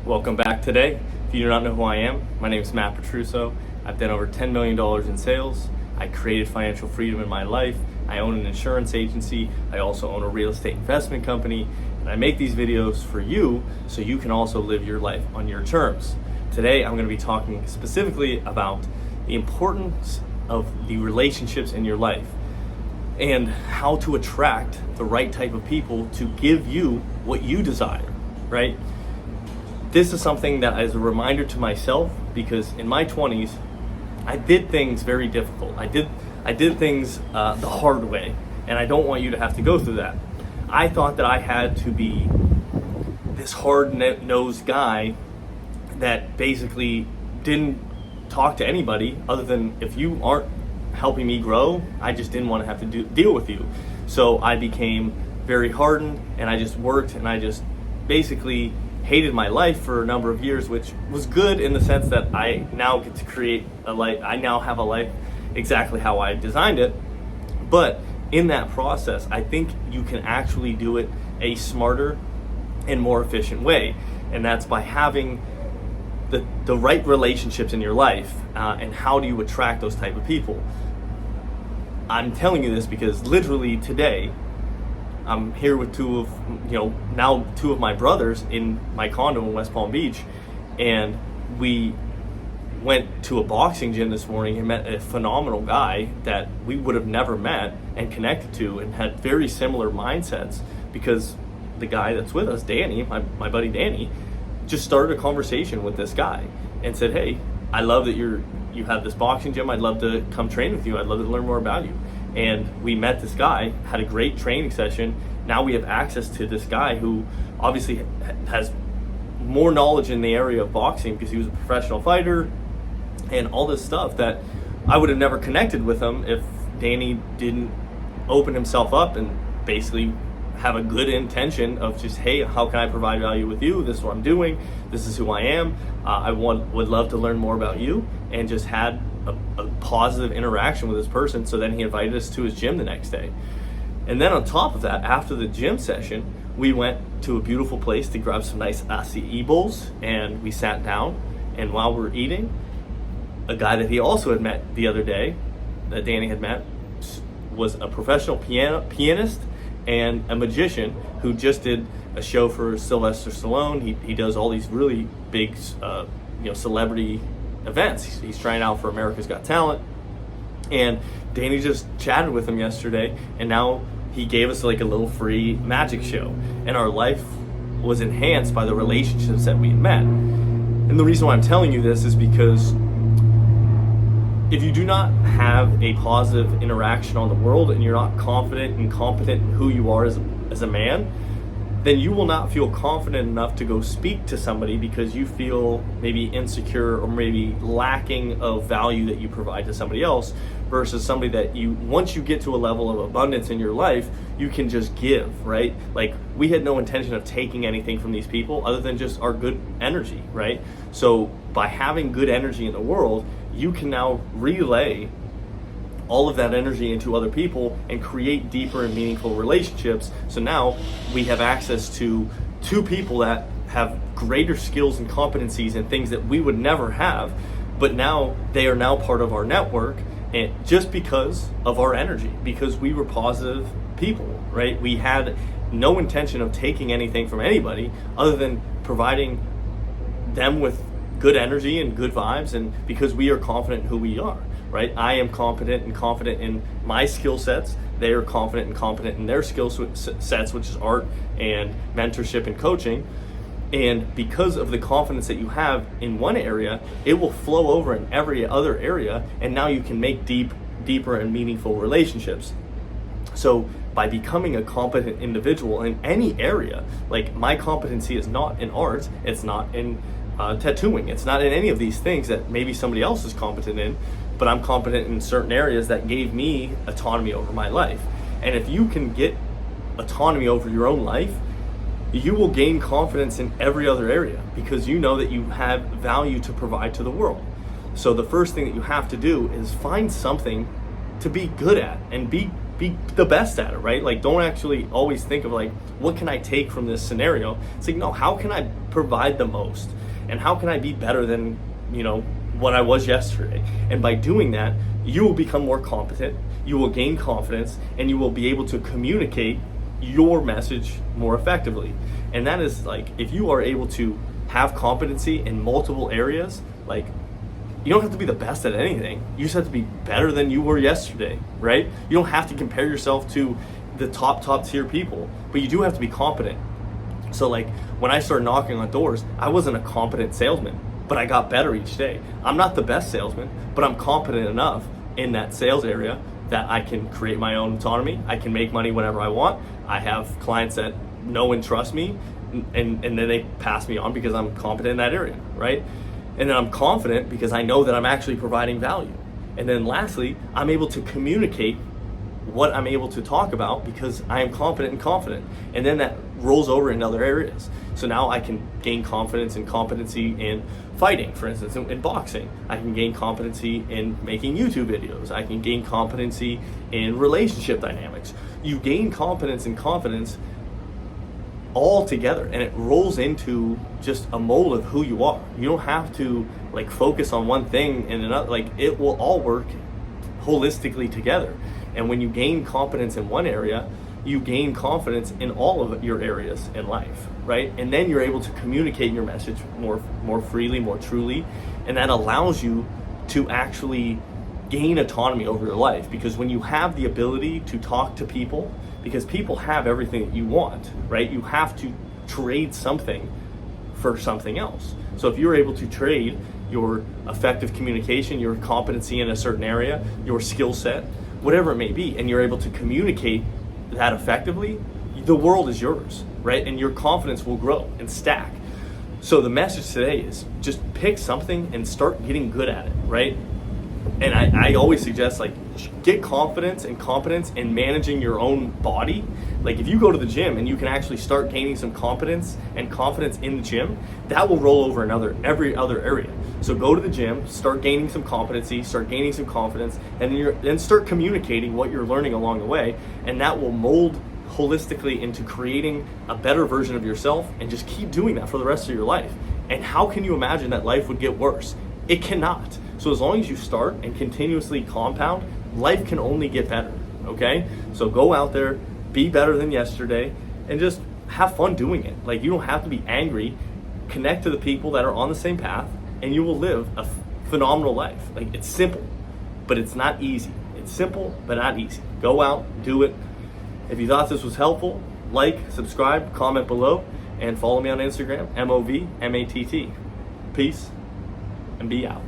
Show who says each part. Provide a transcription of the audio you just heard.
Speaker 1: Welcome back today. If you do not know who I am, my name is Matt Petruso. I've done over $10 million in sales. I created financial freedom in my life. I own an insurance agency. I also own a real estate investment company. And I make these videos for you so you can also live your life on your terms. Today, I'm going to be talking specifically about the importance of the relationships in your life and how to attract the right type of people to give you what you desire, right? This is something that is a reminder to myself because in my 20s, I did things very difficult. I did things the hard way, and I don't want you to have to go through that. I thought that I had to be this hard-nosed guy that basically didn't talk to anybody other than if you aren't helping me grow, I just didn't want to have to deal with you. So I became very hardened, and I just worked, and I just basically hated my life for a number of years, which was good in the sense that I now get to create a life. I now have a life exactly how I designed it. But in that process, I think you can actually do it a smarter and more efficient way. And that's by having the right relationships in your life. And how do you attract those type of people? I'm telling you this because literally today, I'm here with two of my brothers in my condo in West Palm Beach, and we went to a boxing gym this morning and met a phenomenal guy that we would have never met and connected to and had very similar mindsets because the guy that's with us, Danny, my buddy Danny, just started a conversation with this guy and said, hey, I love that you have this boxing gym. I'd love to come train with you. I'd love to learn more about you. And we met this guy, had a great training session. Now we have access to this guy who obviously has more knowledge in the area of boxing because he was a professional fighter and all this stuff that I would have never connected with him if Danny didn't open himself up and basically have a good intention of just, hey, how can I provide value with you? This is what I'm doing. This is who I am. Would love to learn more about you, and just had a positive interaction with this person. So then he invited us to his gym the next day. And then on top of that, after the gym session, we went to a beautiful place to grab some nice acai bowls, and we sat down. And while we were eating, a guy that he also had met the other day, that Danny had met, was a professional pianist and a magician who just did a show for Sylvester Stallone. He does all these really big, celebrity events. He's trying out for America's Got Talent, and Danny just chatted with him yesterday, and now he gave us like a little free magic show, and our life was enhanced by the relationships that we met. And the reason why I'm telling you this is because if you do not have a positive interaction on the world and you're not confident and competent in who you are as a man, then you will not feel confident enough to go speak to somebody because you feel maybe insecure or maybe lacking of value that you provide to somebody else, versus somebody that once you get to a level of abundance in your life, you can just give, right? Like, we had no intention of taking anything from these people other than just our good energy, right? So by having good energy in the world, you can now relay all of that energy into other people and create deeper and meaningful relationships. So now we have access to two people that have greater skills and competencies and things that we would never have, but now they are now part of our network, and just because of our energy, because we were positive people, right? We had no intention of taking anything from anybody other than providing them with good energy and good vibes, and because we are confident in who we are, right? I am competent and confident in my skill sets. They are confident and competent in their skill sets, which is art and mentorship and coaching. And because of the confidence that you have in one area, it will flow over in every other area, and now you can make deeper and meaningful relationships. So by becoming a competent individual in any area, like my competency is not in art, it's not in tattooing, it's not in any of these things that maybe somebody else is competent in, but I'm competent in certain areas that gave me autonomy over my life. And if you can get autonomy over your own life, you will gain confidence in every other area because you know that you have value to provide to the world. So the first thing that you have to do is find something to be good at and be be the best at it, right? Like, don't actually always think of like, what can I take from this scenario? It's like, no, how can I provide the most? And how can I be better than, what I was yesterday? And by doing that, you will become more competent, you will gain confidence, and you will be able to communicate your message more effectively. And that is like, if you are able to have competency in multiple areas, like, you don't have to be the best at anything. You just have to be better than you were yesterday, right? You don't have to compare yourself to the top tier people, but you do have to be competent. So like, when I started knocking on doors, I wasn't a competent salesman, but I got better each day. I'm not the best salesman, but I'm competent enough in that sales area that I can create my own autonomy. I can make money whenever I want. I have clients that know and trust me, and then they pass me on because I'm competent in that area, right? And then I'm confident because I know that I'm actually providing value. And then lastly, I'm able to communicate what I'm able to talk about because I am competent and confident. And then that rolls over in other areas. So now I can gain confidence and competency in fighting, for instance, in boxing. I can gain competency in making YouTube videos. I can gain competency in relationship dynamics. You gain competence and confidence all together, and it rolls into just a mold of who you are. You don't have to like focus on one thing and another. Like, it will all work holistically together. And when you gain competence in one area, you gain confidence in all of your areas in life, right? And then you're able to communicate your message more freely, more truly, and that allows you to actually gain autonomy over your life. Because when you have the ability to talk to people, because people have everything that you want, right? You have to trade something for something else. So if you're able to trade your effective communication, your competency in a certain area, your skill set, whatever it may be, and you're able to communicate that effectively, the world is yours, right? And your confidence will grow and stack. So the message today is just pick something and start getting good at it, right? And I always suggest, like, get confidence and competence in managing your own body. Like, if you go to the gym and you can actually start gaining some competence and confidence in the gym, that will roll over in every other area. So go to the gym, start gaining some competency, start gaining some confidence, and then start communicating what you're learning along the way, and that will mold holistically into creating a better version of yourself, and just keep doing that for the rest of your life. And how can you imagine that life would get worse? It cannot. So as long as you start and continuously compound, life can only get better, okay? So go out there, be better than yesterday, and just have fun doing it. Like, you don't have to be angry. Connect to the people that are on the same path, and you will live a phenomenal life. Like, it's simple, but it's not easy. It's simple, but not easy. Go out, do it. If you thought this was helpful, like, subscribe, comment below, and follow me on Instagram, MOVMATT. Peace, and be out.